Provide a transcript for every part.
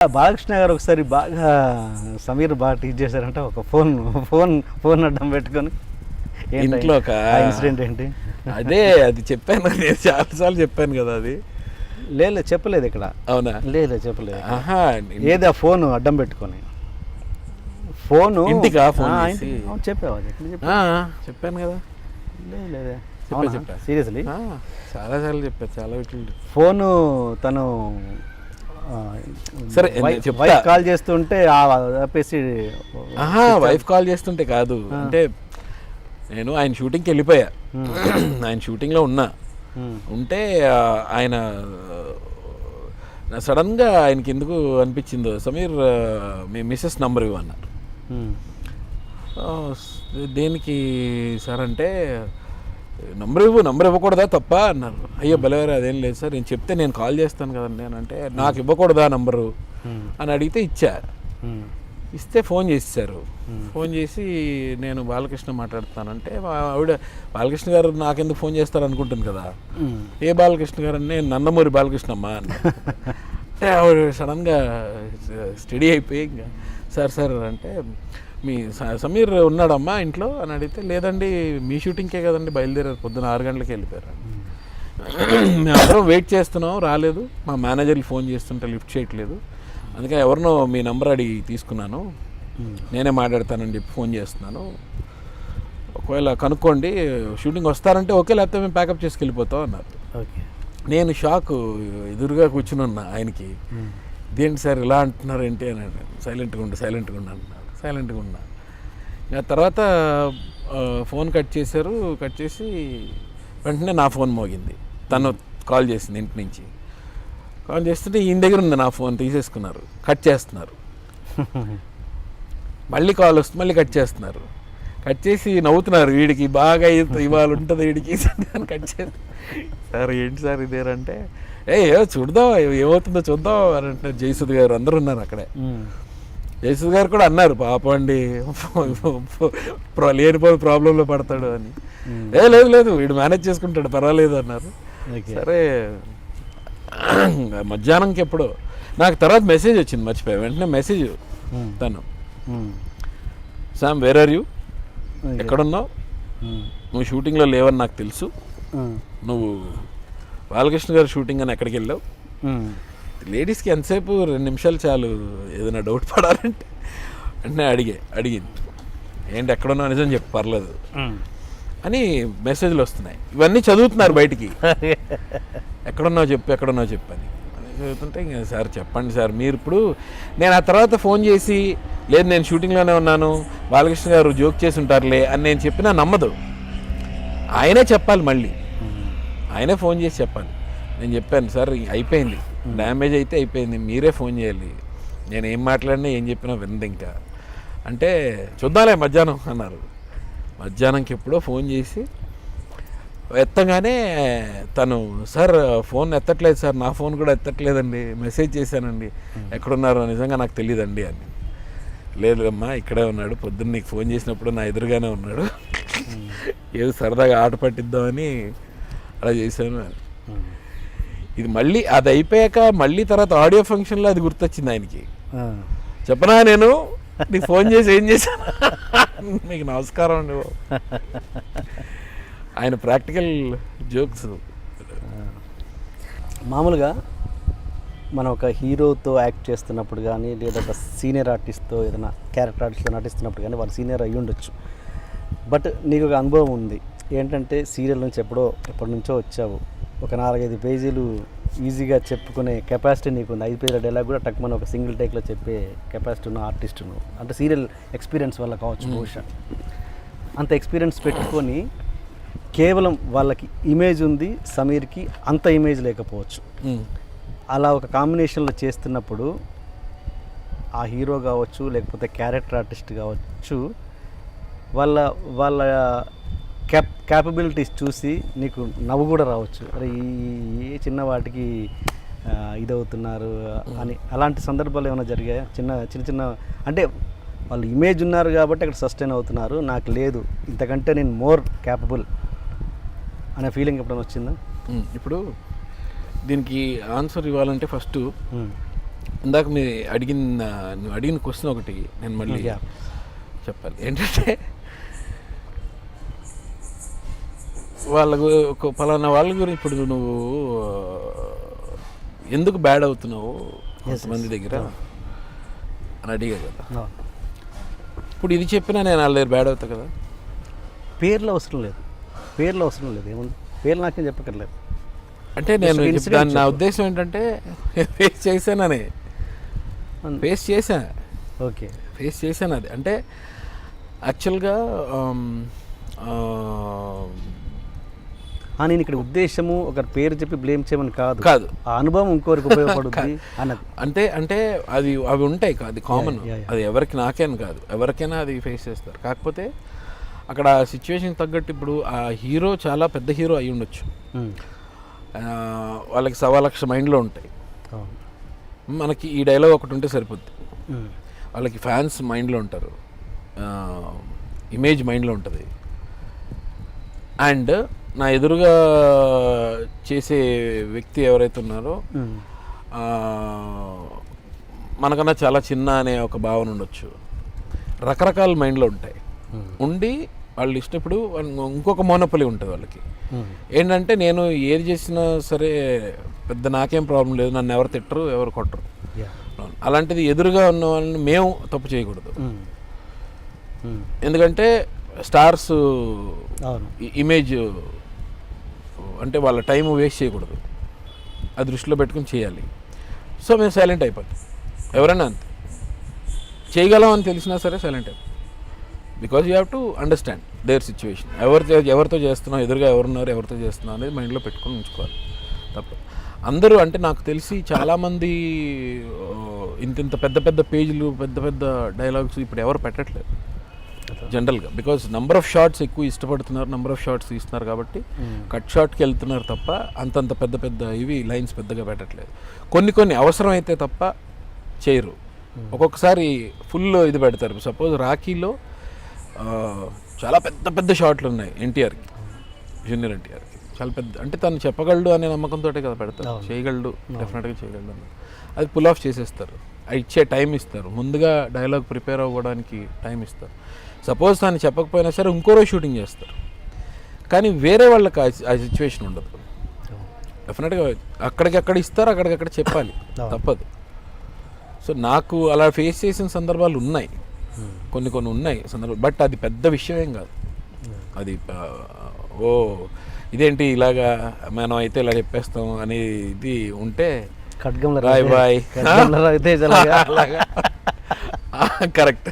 బాలకృష్ణ గారు ఒకసారి బాగా సమీర్ బాగా టీచ్ చేశారంటే ఒక ఫోన్ అడ్డం పెట్టుకొని ఇంట్లో ఇన్సిడెంట్ ఏంటి? అదే అది చెప్పాను, నేను చాలాసార్లు చెప్పాను కదా. అది లేదు చెప్పలేదు ఇక్కడ. అవునా? లేదు చెప్పలేదు. ఏది ఆ ఫోన్ అడ్డం పెట్టుకొని ఫోను ఇంటికా ఫోన్ చెప్పావు? చెప్పాను కదా. లేదే చెప్పా సీరియస్లీ చాలాసార్లు చెప్పాను, చాలా వీటిలో. ఫోను తను సరే వైఫ్ కాల్ చేస్తుంటే ఆపేసి వైఫ్ కాల్ చేస్తుంటే కాదు, అంటే నేను ఆయన షూటింగ్కి వెళ్ళిపోయా. ఆయన షూటింగ్లో ఉంటే ఆయన సడన్గా ఆయనకి ఎందుకు అనిపించిందో, సమీర్ మీ మిస్సెస్ నంబర్ ఇవ్వన్నారు. దేనికి సార్ అంటే, నంబర్ ఇవ్వకూడదా తప్ప అన్నారు. అయ్యో బలవారు అదేం లేదు సార్, నేను చెప్తే నేను కాల్ చేస్తాను కదండి అని అంటే, నాకు ఇవ్వకూడదా నంబరు అని అడిగితే ఇచ్చా. ఇస్తే ఫోన్ చేశారు. ఫోన్ చేసి నేను బాలకృష్ణ మాట్లాడుతానంటే, ఆవిడ బాలకృష్ణ గారు నాకెందుకు ఫోన్ చేస్తారు అనుకుంటుంది కదా. ఏ బాలకృష్ణ గారు అని, నేను నందమూరి బాలకృష్ణమ్మ అన్న. అంటే ఆవిడ సడన్గా స్టడీ అయిపోయి, ఇంకా సార్ అంటే, మీ సమీర్ ఉన్నాడమ్మా ఇంట్లో అని అడిగితే, లేదండి మీ షూటింగ్కే కదండి బయలుదేరారు, పొద్దున 6 గంటలకి వెళ్ళిపోయారు. మేము అందరం వెయిట్ చేస్తున్నాం, రాలేదు. మా మేనేజర్లు ఫోన్ చేస్తుంటే లిఫ్ట్ చేయట్లేదు, అందుకే ఎవరినో మీ నంబర్ అడిగి తీసుకున్నాను, నేనే మాట్లాడతానని చెప్పి ఫోన్ చేస్తున్నాను. ఒకవేళ కనుక్కోండి, షూటింగ్ వస్తారంటే ఓకే, లేకపోతే మేము ప్యాకప్ చేసుకెళ్ళిపోతాం అన్నారు. నేను షాక్, ఎదురుగా కూర్చుని ఉన్నా ఆయనకి. ఇదేంటి సార్ ఇలా అంటున్నారు ఏంటి అని. సైలెంట్గా ఉన్నా ఇంకా తర్వాత ఫోన్ కట్ చేశారు. కట్ చేసి వెంటనే నా ఫోన్ మోగింది. తను కాల్ చేసింది ఇంటి నుంచి. కాల్ చేస్తుంటే ఈయన దగ్గర ఉంది నా ఫోన్, తీసేసుకున్నారు. కట్ చేస్తున్నారు. మళ్ళీ కాల్ వస్తుంది, మళ్ళీ కట్ చేస్తున్నారు. కట్ చేసి నవ్వుతున్నారు, వీడికి బాగా ఇవాళ ఉంటుంది వీడికి అని కట్ చేసి, సార్ ఏంటి సార్ ఇదేరంటే, చూద్దాం ఏమవుతుందో చూద్దాం అని అంటున్నారు. జయసుద్ గారు అందరూ ఉన్నారు అక్కడే. జయసుద్ గారు కూడా అన్నారు, పాపం అండి లేనిపోయి ప్రాబ్లంలో పడతాడు అని. లేదు వీడు మేనేజ్ చేసుకుంటాడు పర్వాలేదు అన్నారు. సరే మధ్యాహ్నంకి ఎప్పుడో నాకు తర్వాత మెసేజ్ వచ్చింది, మర్చిపోయా. వెంటనే మెసేజ్ తను, శామ్ వేర్ ఆర్ యూ, ఎక్కడున్నావు, నువ్వు షూటింగ్లో లేవని నాకు తెలుసు, నువ్వు బాలకృష్ణ గారు షూటింగ్ అని ఎక్కడికి వెళ్ళావు. లేడీస్కి ఎంతసేపు 2 నిమిషాలు చాలు ఏదైనా డౌట్ పడాలంటే. వెంటనే అడిగింది ఏంటి ఎక్కడున్నావు, నిజం చెప్పు పర్లేదు అని మెసేజ్లు వస్తున్నాయి. ఇవన్నీ చదువుతున్నారు బయటికి, ఎక్కడున్నావు చెప్పు అని చదువుతుంటే, ఇంకా సార్ చెప్పండి సార్ మీరు ఇప్పుడు. నేను ఆ తర్వాత ఫోన్ చేసి, లేదు నేను షూటింగ్లోనే ఉన్నాను, బాలకృష్ణ గారు జోక్ చేసి ఉంటారులే అని నేను చెప్పినా నమ్మదు. ఆయనే చెప్పాలి, మళ్ళీ ఆయనే ఫోన్ చేసి చెప్పాలి. నేను చెప్పాను సార్ అయిపోయింది, డ్యామేజ్ అయితే అయిపోయింది, మీరే ఫోన్ చేయాలి, నేను ఏం మాట్లాడినా ఏం చెప్పినా వినదు ఇంకా అంటే, చూద్దాంలే మధ్యాహ్నం అన్నారు. మధ్యాహ్నంకి ఎప్పుడో ఫోన్ చేసి ఎత్తగానే తను, సార్ ఫోన్ ఎత్తట్లేదు సార్, నా ఫోన్ కూడా ఎత్తట్లేదండి, మెసేజ్ చేశానండి, ఎక్కడున్నారో నిజంగా నాకు తెలియదండి అని. లేదమ్మా ఇక్కడే ఉన్నాడు, పొద్దున్న నీకు ఫోన్ చేసినప్పుడు నా ఎదురుగానే ఉన్నాడు, ఏదో సరదాగా ఆట పట్టిద్దామని అలా చేశాను. ఇది మళ్ళీ అది అయిపోయాక మళ్ళీ తర్వాత ఆడియో ఫంక్షన్లో అది గుర్తొచ్చింది ఆయనకి. చెప్పనా నేను నీకు ఫోన్ చేసి ఏం చేశాను, మీకు నమస్కారం అండి. ఆయన ప్రాక్టికల్ జోక్స్. మామూలుగా మనం ఒక హీరోతో యాక్ట్ చేస్తున్నప్పుడు కానీ, లేదా ఒక సీనియర్ ఆర్టిస్ట్తో ఏదైనా క్యారెక్టర్ ఆర్టిస్ట్తో నటిస్తున్నప్పుడు కానీ, వాళ్ళు సీనియర్ అయ్యి ఉండొచ్చు. బట్ నీకు ఒక అనుభవం ఉంది ఏంటంటే, సీరియల్ నుంచి ఎప్పటి నుంచో వచ్చావు, ఒక 4-5 పేజీలు ఈజీగా చెప్పుకునే కెపాసిటీ నీకుంది. 5 పేజీల డైలాగ్ కూడా టక్మని ఒక సింగిల్ టేక్లో చెప్పే కెపాసిటీ ఉన్న ఆర్టిస్టును, అంటే సీరియల్ ఎక్స్పీరియన్స్ వల్ల కావచ్చు బహుశా. అంత ఎక్స్పీరియన్స్ పెట్టుకొని కేవలం వాళ్ళకి ఇమేజ్ ఉంది, సమీర్కి అంత ఇమేజ్ లేకపోవచ్చు. అలా ఒక కాంబినేషన్లో చేస్తున్నప్పుడు ఆ హీరో కావచ్చు, లేకపోతే క్యారెక్టర్ ఆర్టిస్ట్ కావచ్చు, వాళ్ళ క్యాపబిలిటీస్ చూసి నీకు నవ్వు కూడా రావచ్చు. అరే ఈ చిన్న వాటికి ఇదవుతున్నారు అని. అలాంటి సందర్భాలు ఏమైనా జరిగాయా? చిన్న అంటే వాళ్ళు ఇమేజ్ ఉన్నారు కాబట్టి అక్కడ సస్టైన్ అవుతున్నారు, నాకు లేదు ఇంతకంటే నేను మోర్ క్యాపబుల్ అనే ఫీలింగ్ ఎప్పుడైనా వచ్చిందా? ఇప్పుడు దీనికి ఆన్సర్ ఇవ్వాలంటే ఫస్ట్ ఇందాక మీరు నువ్వు అడిగిన క్వశ్చన్ ఒకటి నేను మళ్ళీ Yeah. చెప్పాలి. ఏంటంటే పలానా వాళ్ళ గురించి ఇప్పుడు నువ్వు ఎందుకు బ్యాడ్ అవుతున్నావు కొంతమంది దగ్గర అని అడిగా కదా. అవును. ఇప్పుడు ఇది చెప్పినా నేను వాళ్ళ దగ్గర బ్యాడ్ అవుతా కదా. పేర్లు అవసరం లేదు, ఏముంది పేర్లు నాకేం చెప్పక్కర్లేదు. అంటే నేను Just incident నా చెప్పు. ఉద్దేశం ఏంటంటే ఫేస్ చేశానని ఫేస్ చేశాను అది. అంటే యాక్చువల్గా నేను ఇక్కడ ఉద్దేశము ఒక పేరు చెప్పి బ్లేమ్ చేయమని కాదు, కాదు ఆ అనుభవం ఇంకోరికి ఉపయోగపడుతుంది అన్నది. అంటే అవి ఉంటాయి, అది కామన్. Yeah. అది ఎవరికి, నాకేం కాదు, ఎవరికైనా అది ఫేస్ చేస్తారు. కాకపోతే అక్కడ సిచ్యువేషన్ తగ్గట్టు ఇప్పుడు ఆ హీరో చాలా పెద్ద హీరో అయి ఉండొచ్చు, వాళ్ళకి 1,00,000 మైండ్లో ఉంటాయి. అవును. మనకి ఈ డైలాగ్ ఒకటి ఉంటే సరిపోద్ది. వాళ్ళకి ఫ్యాన్స్ మైండ్లో ఉంటారు, ఇమేజ్ మైండ్లో ఉంటుంది. అండ్ నా ఎదురుగా చేసే వ్యక్తి ఎవరైతే ఉన్నారో మనకన్నా చాలా చిన్న అనే ఒక భావన ఉండొచ్చు. రకరకాల మైండ్లో ఉంటాయి. ఉండి వాళ్ళు ఇప్పుడు ఇంకొక మోనోపలి ఉంటుంది వాళ్ళకి. ఏంటంటే నేను ఏది చేసినా సరే పెద్ద నాకేం ప్రాబ్లం లేదు, నన్ను ఎవరు తిట్టరు, ఎవరు కొట్టరు. అలాంటిది ఎదురుగా ఉన్న వాళ్ళని మేము తప్పు చేయకూడదు. ఎందుకంటే స్టార్స్ ఇమేజ్ అంటే వాళ్ళ టైం వేస్ట్ చేయకూడదు, అది దృష్టిలో పెట్టుకుని చేయాలి. సో మేము సైలెంట్ అయిపోతాం. ఎవరైనా అంతే, చేయగలం అని తెలిసినా సరే సైలెంట్ అయిపోతాం. Because you have to understand their situation. ఎవరితో చేస్తున్నాం, ఎదురుగా ఎవరున్నారు, ఎవరితో చేస్తున్నాం అనేది మైండ్లో పెట్టుకుని ఉంచుకోవాలి. తప్ప అందరూ అంటే నాకు తెలిసి చాలామంది ఇంత పెద్ద పేజీలు, పెద్ద డైలాగ్స్ ఇప్పుడు ఎవరు పెట్టట్లేదు జనరల్గా. బికాజ్ నెంబర్ ఆఫ్ షార్ట్స్ ఎక్కువ ఇష్టపడుతున్నారు, నెంబర్ ఆఫ్ షార్ట్స్ తీస్తున్నారు కాబట్టి కట్ షార్ట్కి వెళ్తున్నారు తప్ప అంతంత పెద్ద ఇవి లైన్స్ పెద్దగా పెట్టట్లేదు. కొన్ని అవసరం అయితే తప్ప చేయరు. ఒక్కొక్కసారి ఫుల్ ఇది పెడతారు. సపోజ్ రాఖీలో చాలా పెద్ద షాట్లు ఉన్నాయి ఎన్టీఆర్కి, జూనియర్ ఎన్టీఆర్కి చాలా పెద్ద, అంటే తను చెప్పగలడు అనే నమ్మకంతో కదా పెడతారు. చేయగలడు, డెఫినెట్గా చేయగలడు అని అది పుల్ ఆఫ్ చేసేస్తారు. ఇచ్చే టైం ఇస్తారు, ముందుగా డైలాగ్ ప్రిపేర్ అవ్వడానికి టైం ఇస్తారు. సపోజ్ తను చెప్పకపోయినా సరే ఇంకో రోజు షూటింగ్ చేస్తారు. కానీ వేరే వాళ్ళకి ఆ సిచ్యువేషన్ ఉండదు. డెఫినెట్గా అక్కడికక్కడ ఇస్తారు, అక్కడికక్కడ చెప్పాలి, తప్పదు. సో నాకు అలా ఫేస్ చేసిన సందర్భాలు ఉన్నాయి, కొన్ని ఉన్నాయి సందర్భాలు. బట్ అది పెద్ద విషయం ఏం కాదు. అది ఇదేంటి ఇలాగా మనం అయితే ఇలా చెప్పేస్తాం అనేది ఉంటే రాయ్ బాయ్ కరెక్ట్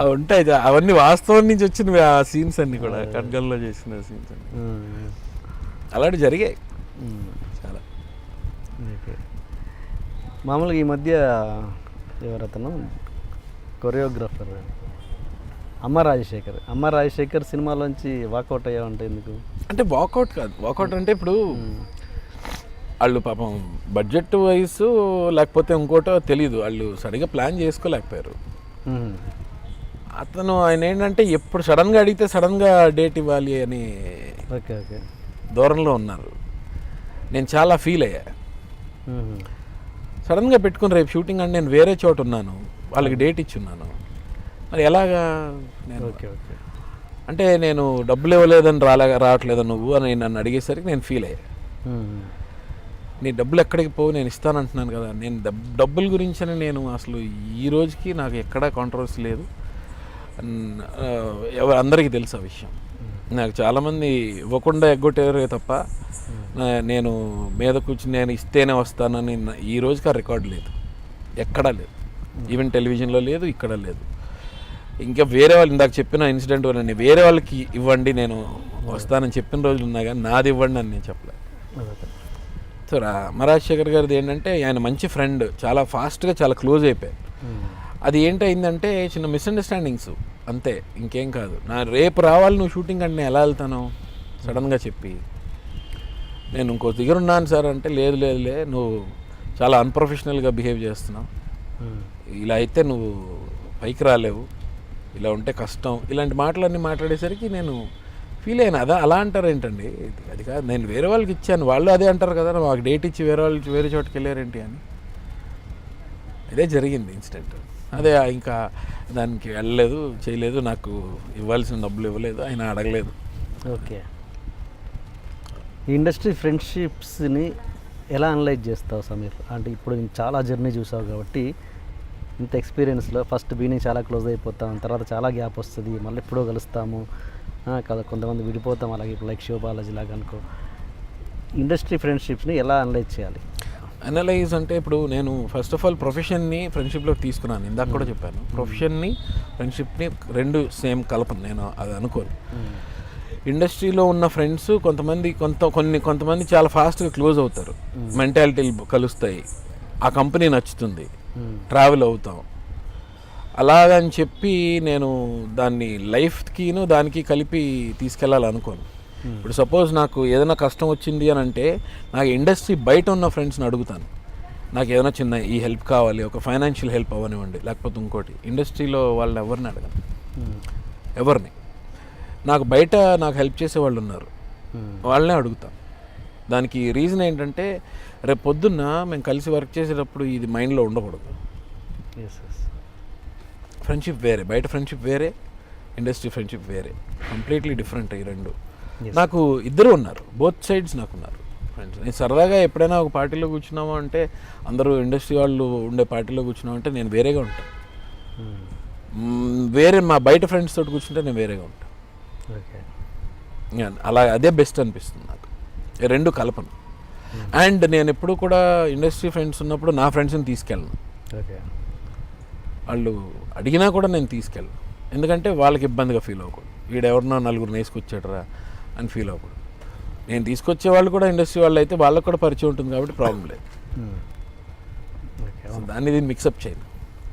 అవి ఉంటాయి. అవన్నీ వాస్తవం నుంచి వచ్చినవి ఆ సీన్స్ అన్ని కూడా, ఖడ్గంలో చేసిన సీన్స్ అన్ని అలాంటివి జరిగాయి చాలా. మామూలుగా ఈ మధ్య ఎవరతను కొరియోగ్రాఫర్ అమ్మ రాజశేఖర్ సినిమాలోంచి వాకౌట్ అయ్యావంటే ఎందుకు? అంటే వాకౌట్ కాదు, వాకౌట్ అంటే ఇప్పుడు వాళ్ళు పాపం బడ్జెట్ వైజ్ లేకపోతే ఇంకోటో తెలీదు, వాళ్ళు సరిగా ప్లాన్ చేసుకోలేకపోయారు. ఆయన ఏంటంటే ఎప్పుడు సడన్గా అడిగితే సడన్గా డేట్ ఇవ్వాలి అని దూరంలో ఉన్నారు. నేను చాలా ఫీల్ అయ్యా. సడన్గా పెట్టుకుని రేపు షూటింగ్ అంటే నేను వేరే చోట ఉన్నాను, వాళ్ళకి డేట్ ఇచ్చున్నాను, మరి ఎలాగా నేను అంటే నేను డబ్బులు ఇవ్వలేదని రావట్లేదు నువ్వు అని నన్ను అడిగేసరికి నేను ఫీల్ అయ్యా. నీ డబ్బులు ఎక్కడికి పోవు, నేను ఇస్తానంటున్నాను కదా. నేను డబ్బుల గురించి నేను అసలు ఈ రోజుకి నాకు ఎక్కడా కాంట్రవర్సీ లేదు. అందరికీ తెలుసు ఆ విషయం. నాకు చాలామంది ఇవ్వకుండా ఎగ్గొట్టారే తప్ప నేను మీద కూర్చుని నేను ఇస్తేనే వస్తానని ఈ రోజుకి ఆ రికార్డు లేదు, ఎక్కడా లేదు. ఈవెన్ టెలివిజన్లో లేదు, ఇక్కడ లేదు. ఇంకా వేరే వాళ్ళు ఇందాక చెప్పిన ఇన్సిడెంట్ వల్ల వేరే వాళ్ళకి ఇవ్వండి నేను వస్తానని చెప్పిన రోజులు ఉన్నాయి, కానీ నాది ఇవ్వండి అని నేను చెప్పలేదు. సో రాజశేఖర్ గారిది ఏంటంటే ఆయన మంచి ఫ్రెండ్, చాలా ఫాస్ట్గా చాలా క్లోజ్ అయిపోయారు. అది ఏంటయిందంటే చిన్న మిస్అండర్స్టాండింగ్స్ అంతే, ఇంకేం కాదు. రేపు రావాలి నువ్వు షూటింగ్ అంటే నేను ఎలా వెళ్తాను సడన్గా చెప్పి, నేను ఇంకో దగ్గర ఉన్నాను సార్ అంటే లేదులే నువ్వు చాలా అన్ప్రొఫెషనల్గా బిహేవ్ చేస్తున్నావు, ఇలా అయితే నువ్వు పైకి రాలేవు, ఇలా ఉంటే కష్టం, ఇలాంటి మాటలన్నీ మాట్లాడేసరికి నేను ఫీల్ అయినా అదా అలా అంటారు ఏంటండి, అది కాదు, నేను వేరే వాళ్ళకి ఇచ్చాను, వాళ్ళు అదే అంటారు కదా, మాకు డేట్ ఇచ్చి వేరే చోటుకి వెళ్ళారేంటి అని. ఇదే జరిగింది ఇన్సిడెంట్. అదే ఇంకా దానికి వెళ్ళలేదు, చేయలేదు, నాకు ఇవ్వాల్సిన డబ్బులు ఇవ్వలేదు, ఆయన అడగలేదు. ఓకే. ఈ ఇండస్ట్రీ ఫ్రెండ్షిప్స్ని ఎలా అనలైజ్ చేస్తావు సమీర్? అంటే ఇప్పుడు నేను చాలా జర్నీ చూసావు కాబట్టి ఇంత ఎక్స్పీరియన్స్లో ఫస్ట్ బిగినింగ్ చాలా క్లోజ్ అయిపోతాం, తర్వాత చాలా గ్యాప్ వస్తుంది, మళ్ళీ ఎప్పుడో కలుస్తాము కదా, కొంతమంది విడిపోతాం, అలాగే ఇప్పుడు లైక్ శివబాలాజీ లాగా అనుకో. ఇండస్ట్రీ ఫ్రెండ్షిప్స్ని ఎలా అనలైజ్ చేయాలి? అనలైజ్ అంటే ఇప్పుడు నేను ఫస్ట్ ఆఫ్ ఆల్ ప్రొఫెషన్ని ఫ్రెండ్షిప్లోకి తీసుకున్నాను. ఇందాక కూడా చెప్పాను, ప్రొఫెషన్ని ఫ్రెండ్షిప్ని రెండు సేమ్ కలపను, నేను అది అనుకోను. ఇండస్ట్రీలో ఉన్న ఫ్రెండ్స్ కొంతమంది చాలా ఫాస్ట్గా క్లోజ్ అవుతారు, మెంటాలిటీలు కలుస్తాయి, ఆ కంపెనీ నచ్చుతుంది, ట్రావెల్ అవుతాం. అలాగని చెప్పి నేను దాన్ని లైఫ్కిను దానికి కలిపి తీసుకెళ్ళాలనుకోను. ఇప్పుడు సపోజ్ నాకు ఏదైనా కష్టం వచ్చింది అని అంటే నాకు ఇండస్ట్రీ బయట ఉన్న ఫ్రెండ్స్ని అడుగుతాను, నాకు ఏదైనా చిన్న ఈ హెల్ప్ కావాలి, ఒక ఫైనాన్షియల్ హెల్ప్ అవ్వనివ్వండి, లేకపోతే ఇంకోటి. ఇండస్ట్రీలో వాళ్ళని ఎవరిని అడగను, ఎవరిని. నాకు బయట నాకు హెల్ప్ చేసే వాళ్ళు ఉన్నారు, వాళ్ళనే అడుగుతాను. దానికి రీజన్ ఏంటంటే రేపు పొద్దున్న మేము కలిసి వర్క్ చేసేటప్పుడు ఇది మైండ్లో ఉండకూడదు. ఫ్రెండ్షిప్ వేరే, బయట ఫ్రెండ్షిప్ వేరే, ఇండస్ట్రీ ఫ్రెండ్షిప్ వేరే, కంప్లీట్లీ డిఫరెంట్ ఈ రెండు. నాకు ఇద్దరు ఉన్నారు, బోత్ సైడ్స్ నాకు ఉన్నారు ఫ్రెండ్స్. నేను సరదాగా ఎప్పుడైనా ఒక పార్టీలో కూర్చున్నామో అంటే, అందరూ ఇండస్ట్రీ వాళ్ళు ఉండే పార్టీలో కూర్చున్నామంటే నేను వేరేగా ఉంటాను, వేరే మా బయట ఫ్రెండ్స్ తోటి కూర్చుంటే నేను వేరేగా ఉంటాను. అలా అదే బెస్ట్ అనిపిస్తుంది నాకు, రెండు కలపను. అండ్ నేను ఎప్పుడు కూడా ఇండస్ట్రీ ఫ్రెండ్స్ ఉన్నప్పుడు నా ఫ్రెండ్స్ని తీసుకెళ్ళను, వాళ్ళు అడిగినా కూడా నేను తీసుకెళ్ళను. ఎందుకంటే వాళ్ళకి ఇబ్బందిగా ఫీల్ అవ్వకూడదు, వీడెవరినో నలుగురు వేసుకొచ్చాడరా అని ఫీల్ అవ్వకూడదు. నేను తీసుకొచ్చే వాళ్ళు కూడా ఇండస్ట్రీ వాళ్ళు అయితే వాళ్ళకి కూడా పరిచయం ఉంటుంది కాబట్టి ప్రాబ్లం లేదు. దాన్ని దీన్ని మిక్సప్ చేయను.